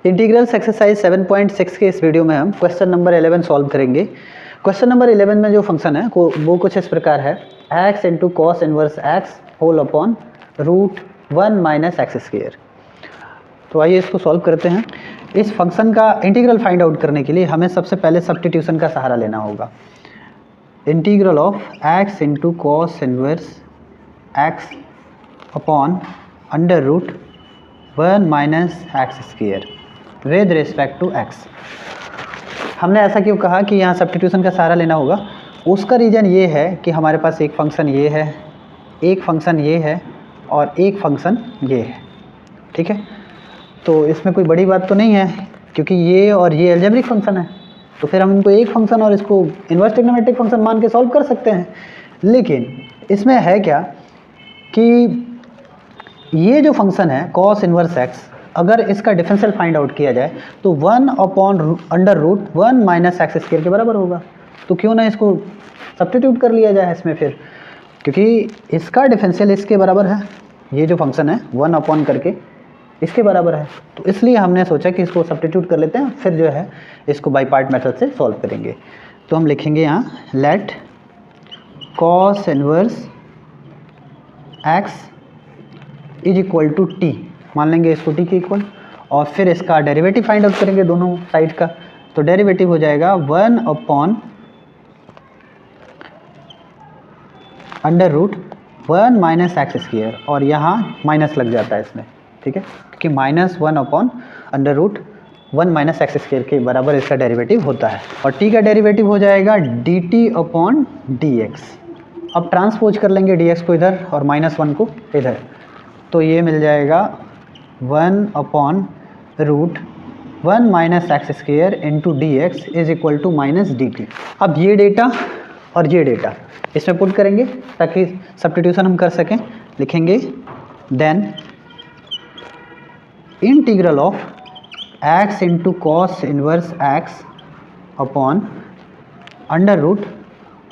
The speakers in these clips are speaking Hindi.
इंटीग्रल्स एक्सरसाइज 7.6 के इस वीडियो में हम क्वेश्चन नंबर 11 सॉल्व करेंगे। क्वेश्चन नंबर 11 में जो फंक्शन है वो कुछ इस प्रकार है, x into cos inverse x whole upon root 1 minus x square. तो आइए इसको सॉल्व करते हैं। इस फंक्शन का इंटीग्रल फाइंड आउट करने के लिए हमें सबसे पहले सब्स्टिट्यूशन का सहारा लेना होगा। Integral of x into cos inverse x upon under root 1 minus x square with respect to x। हमने ऐसा क्यों कहा कि यहाँ सब्स्टिट्यूशन का सहारा लेना होगा? उसका रीज़न ये है कि हमारे पास एक फंक्शन ये है, एक फंक्शन ये है और एक फंक्शन ये है। ठीक है, तो इसमें कोई बड़ी बात तो नहीं है क्योंकि ये और ये अलजेब्रिक फंक्शन है, तो फिर हम इनको एक फंक्शन और इसको इन्वर्स ट्रिग्नोमेट्रिक फंक्शन मान के सॉल्व कर सकते हैं। लेकिन इसमें है क्या कि ये जो फंक्शन है कॉस इनवर्स एक्स, अगर इसका डिफरेंशियल फाइंड आउट किया जाए तो 1 upon under root 1 minus x square के बराबर होगा। तो क्यों ना इसको सब्स्टिट्यूट कर लिया जाए इसमें फिर, क्योंकि इसका डिफरेंशियल इसके बराबर है, ये जो फंक्शन है 1 अपॉन करके इसके बराबर है, तो इसलिए हमने सोचा कि इसको सब्स्टिट्यूट कर लेते हैं, फिर जो है इसको बाई पार्ट मेथड से सॉल्व करेंगे। तो हम लिखेंगे यहाँ let cos inverse x is equal to t, मान लेंगे इसको टी के इक्वल, और फिर इसका डेरिवेटिव फाइंड आउट करेंगे दोनों साइड का। तो डेरिवेटिव हो जाएगा 1 upon under root 1 minus x square, और यहाँ माइनस लग जाता है इसमें, ठीक है, क्योंकि minus 1 upon under root 1 minus x square के बराबर इसका डेरिवेटिव होता है। और टी का डेरिवेटिव हो जाएगा D T upon D x. अब ट्रांसपोज कर लेंगे डी एक्स को इधर और माइनस 1 को इधर, तो ये मिल जाएगा 1 upon root 1 minus x square into d x is equal to minus d t. अब ये डेटा और ये डेटा इसमें पुट करेंगे ताकि सब्स्टिट्यूशन हम कर सकें। लिखेंगे then integral of x into cos inverse x upon under root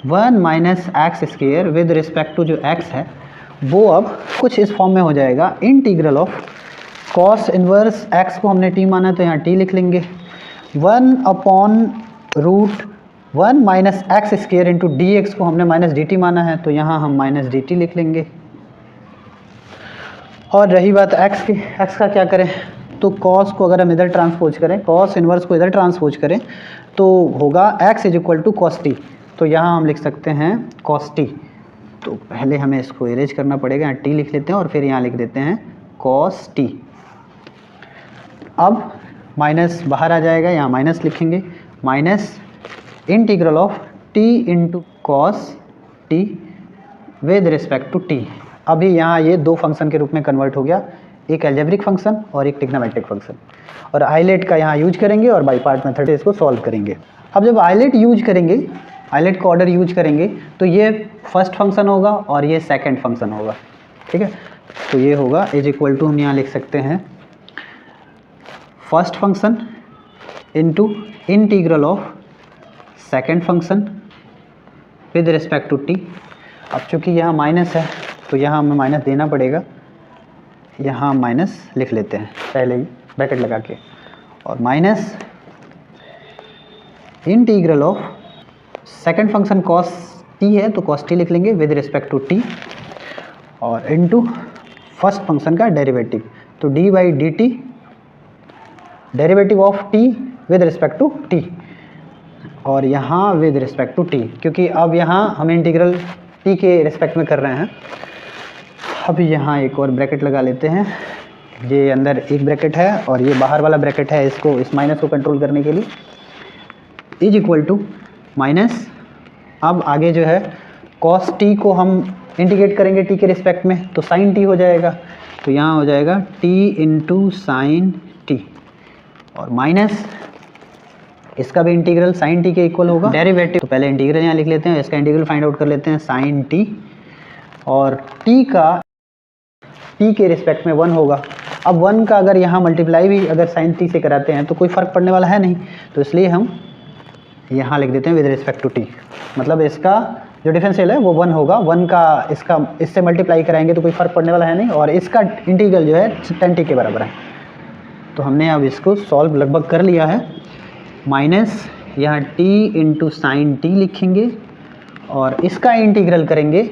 1 minus x square with respect to जो एक्स है वो अब कुछ इस फॉर्म में हो जाएगा। Integral of cos inverse x को हमने टी माना तो यहाँ टी लिख लेंगे, 1 upon root 1 minus x square into d x को हमने माइनस डी टी माना है तो यहाँ हम माइनस डी टी लिख लेंगे। और रही बात एक्स की, एक्स का क्या करें? तो कॉस को अगर हम इधर ट्रांसपोज करें, कॉस इनवर्स को इधर ट्रांसपोज करें तो होगा x is equal to cos t, तो यहाँ हम लिख सकते हैं कॉस टी। तो पहले हमें इसको इरेज करना पड़ेगा, यहाँ टी लिख लेते हैं और फिर यहाँ लिख देते हैं कॉस टी। अब माइनस बाहर आ जाएगा, यहाँ माइनस लिखेंगे, minus integral of t into cos t with respect to t. अभी यहाँ ये दो फंक्शन के रूप में कन्वर्ट हो गया, एक अलजेब्रिक फंक्शन और एक ट्रिग्नोमेट्रिक फंक्शन। और आइलेट का यहाँ यूज करेंगे और बाई पार्ट मेथड से इसको सॉल्व करेंगे। अब जब आइलेट यूज करेंगे, आइलेट का ऑर्डर यूज करेंगे तो ये फर्स्ट फंक्शन होगा और ये सेकंड फंक्शन होगा, ठीक है। तो ये होगा इज इक्वल टू, हम यहाँ लिख सकते हैं first function into integral of second function with respect to t. अब चूँकि यहाँ माइनस है तो यहाँ हमें माइनस देना पड़ेगा, यहाँ माइनस लिख लेते हैं पहले ही ब्रैकेट लगा के, और minus integral of second function cos t है तो कॉस टी लिख लेंगे विद रिस्पेक्ट टू टी, और इनटू फर्स्ट फंक्शन का डेरिवेटिव, तो d by d t derivative of t with respect to t, और यहाँ विद रिस्पेक्ट टू टी, क्योंकि अब यहाँ हम इंटीग्रल टी के रिस्पेक्ट में कर रहे हैं। अब यहाँ एक और ब्रैकेट लगा लेते हैं, ये अंदर एक ब्रैकेट है और ये बाहर वाला ब्रैकेट है, इसको इस माइनस को कंट्रोल करने के लिए, इज इक्वल टू माइनस। अब आगे जो है कॉस टी को हम इंटीग्रेट करेंगे टी के रिस्पेक्ट में तो साइन टी हो जाएगा, तो यहाँ हो जाएगा टी इंटू साइन टी, और माइनस इसका भी इंटीग्रल साइन टी के इक्वल होगा। डेरिवेटिव तो पहले इंटीग्रल यहाँ लिख लेते हैं, इसका इंटीग्रल फाइंड आउट कर लेते हैं साइन टी, और टी का टी के रिस्पेक्ट में 1 होगा। अब 1 का अगर यहाँ मल्टीप्लाई भी अगर साइन टी से कराते हैं तो कोई फ़र्क पड़ने वाला है नहीं, तो इसलिए हम यहाँ लिख देते हैं विद रिस्पेक्ट टू टी, मतलब इसका जो डिफरेंशियल है वो 1 होगा। 1 का इसका इससे मल्टीप्लाई कराएंगे तो कोई फ़र्क पड़ने वाला है नहीं, और इसका इंटीग्रल जो है tan t के बराबर है। तो हमने अब इसको सॉल्व लगभग कर लिया है। माइनस यहाँ t इंटू साइन टी लिखेंगे और इसका इंटीग्रल करेंगे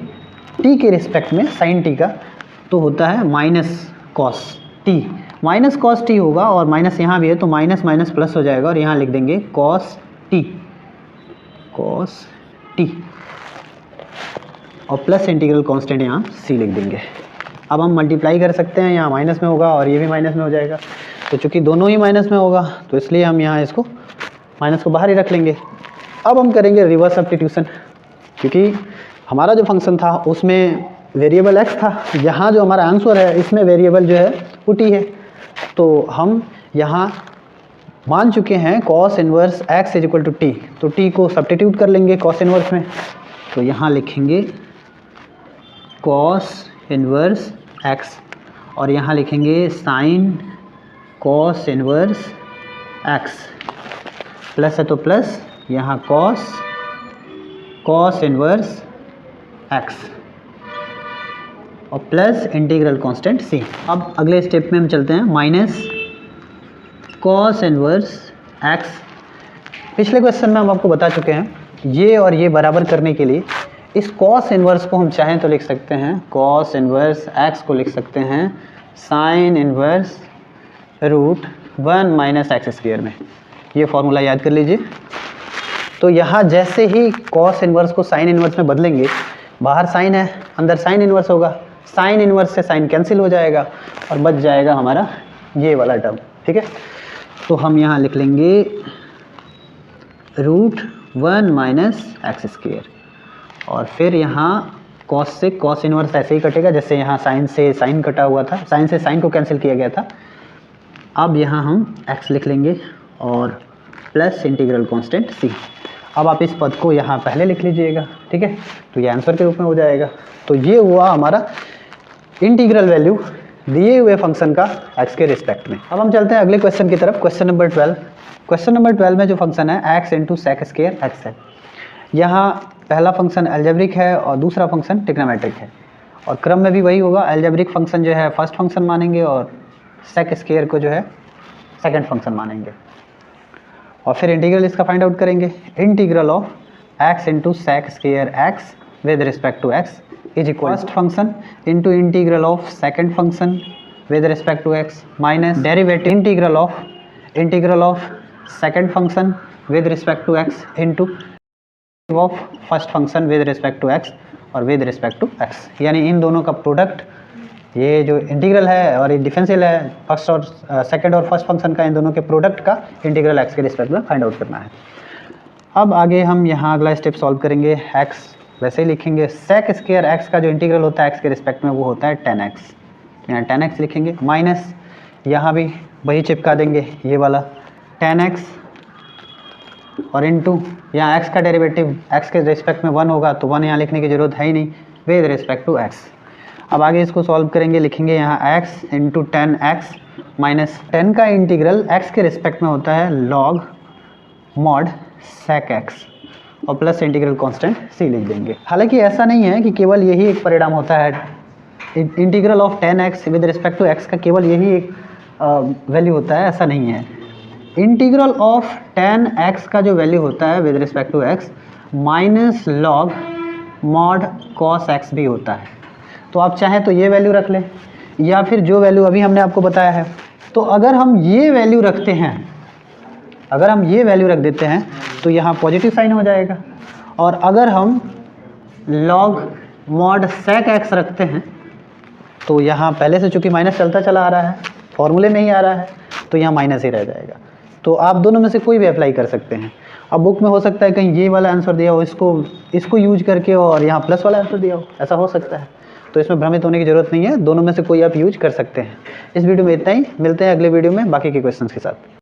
t के रिस्पेक्ट में साइन t का, तो होता है minus cos T. Minus cos T होगा और माइनस यहाँ भी है तो माइनस माइनस प्लस हो जाएगा और यहाँ लिख देंगे कॉस टी और प्लस इंटीग्रल कांस्टेंट यहाँ c लिख देंगे। अब हम मल्टीप्लाई कर सकते हैं, यहाँ माइनस में होगा और ये भी माइनस में हो जाएगा, तो चूँकि दोनों ही माइनस में होगा तो इसलिए हम यहाँ इसको माइनस को बाहर ही रख लेंगे। अब हम करेंगे रिवर्स सब्स्टिट्यूशन, क्योंकि हमारा जो फंक्शन था उसमें वेरिएबल x था, यहाँ जो हमारा आंसर है इसमें वेरिएबल जो है वो t है। तो हम यहाँ मान चुके हैं cos inverse x is equal to t, तो t को सब्स्टिट्यूट कर लेंगे cos इनवर्स में, तो यहाँ लिखेंगे cos इनवर्स x और यहाँ लिखेंगे sine cos inverse x, plus है तो प्लस, यहाँ cos इनवर्स x और प्लस इंटीग्रल कांस्टेंट c। अब अगले स्टेप में हम चलते हैं, माइनस cos इनवर्स x। पिछले क्वेश्चन में हम आपको बता चुके हैं, ये और ये बराबर करने के लिए इस cos इनवर्स को हम चाहें तो लिख सकते हैं, cos इनवर्स x को लिख सकते हैं sine inverse root 1 minus x square में। ये फॉर्मूला याद कर लीजिए। तो यहाँ जैसे ही cos इनवर्स को साइन इनवर्स में बदलेंगे, बाहर साइन है अंदर साइन इनवर्स होगा, साइन इनवर्स से साइन कैंसिल हो जाएगा और बच जाएगा हमारा ये वाला टर्म, ठीक है। तो हम यहाँ लिख लेंगे रूट 1 माइनस एक्स स्क्वायर और फिर यहाँ cos से cos इनवर्स ऐसे ही कटेगा जैसे यहाँ साइन से साइन कटा हुआ था, साइन से साइन को कैंसिल किया गया था। अब यहाँ हम x लिख लेंगे और प्लस इंटीग्रल कांस्टेंट c। अब आप इस पद को यहाँ पहले लिख लीजिएगा, ठीक है, तो ये आंसर के रूप में हो जाएगा। तो ये हुआ हमारा इंटीग्रल वैल्यू दिए हुए फंक्शन का x के रिस्पेक्ट में। अब हम चलते हैं अगले क्वेश्चन की तरफ, क्वेश्चन नंबर 12। क्वेश्चन नंबर 12 में जो फंक्शन है x into sec square x है। यहाँ पहला फंक्शन अलजेब्रिक है और दूसरा फंक्शन ट्रिग्नोमेट्रिक है और क्रम में भी वही होगा, अलजेब्रिक फंक्शन जो है फर्स्ट फंक्शन मानेंगे और सेक स्क्वायर को जो है सेकंड फंक्शन मानेंगे और फिर इंटीग्रल इसका फाइंड आउट करेंगे। Integral of x into sec square x with respect to x is equal first function into integral of second function with respect to x minus derivative integral of second function with respect to x into of first function with respect to x और विद रिस्पेक्ट टू x, यानी इन दोनों का प्रोडक्ट, ये जो इंटीग्रल है और ये डिफरेंशियल है, फर्स्ट और सेकंड और फर्स्ट फंक्शन का, इन दोनों के प्रोडक्ट का इंटीग्रल x के रिस्पेक्ट में फाइंड आउट करना है। अब आगे हम यहाँ अगला स्टेप सॉल्व करेंगे। x वैसे ही लिखेंगे, सेक स्क्वायर x का जो इंटीग्रल होता है x के रिस्पेक्ट में वो होता है tan x, यहाँ tan x लिखेंगे, माइनस यहाँ भी वही चिपका देंगे ये वाला tan x और इनटू यहाँ x का डेरिवेटिव x के रिस्पेक्ट में 1 होगा तो 1 यहाँ लिखने की ज़रूरत है ही नहीं, विद रिस्पेक्ट टू x। अब आगे इसको सॉल्व करेंगे, लिखेंगे यहाँ x into ten x minus 10 का इंटीग्रल x के रिस्पेक्ट में होता है लॉग मॉड सेक x और प्लस इंटीग्रल कांस्टेंट c लिख देंगे। हालांकि ऐसा नहीं है कि केवल यही एक परिणाम होता है, integral of 10x with respect to x का केवल यही एक वैल्यू होता है, ऐसा नहीं है। इंटीग्रल ऑफ 10x का जो वैल्यू होता है with respect to x minus log mod cos x भी होता है। तो आप चाहें तो ये वैल्यू रख लें या फिर जो वैल्यू अभी हमने आपको बताया है। तो अगर हम ये वैल्यू रखते हैं, अगर हम ये वैल्यू रख देते हैं तो यहाँ पॉजिटिव साइन हो जाएगा, और अगर हम लॉग मॉड सेक x रखते हैं तो यहाँ पहले से चूँकि माइनस चलता चला आ रहा है, फॉर्मूले में ही आ रहा है, तो यहाँ माइनस ही रह जाएगा। तो आप दोनों में से कोई भी अप्लाई कर सकते हैं। अब बुक में हो सकता है कहीं ये वाला आंसर दिया हो, इसको यूज करके और यहाँ प्लस वाला आंसर दिया हो, ऐसा हो सकता है। तो इसमें भ्रमित होने की ज़रूरत नहीं है, दोनों में से कोई आप यूज कर सकते हैं। इस वीडियो में इतना ही, मिलते हैं अगले वीडियो में बाकी के क्वेश्चंस के साथ।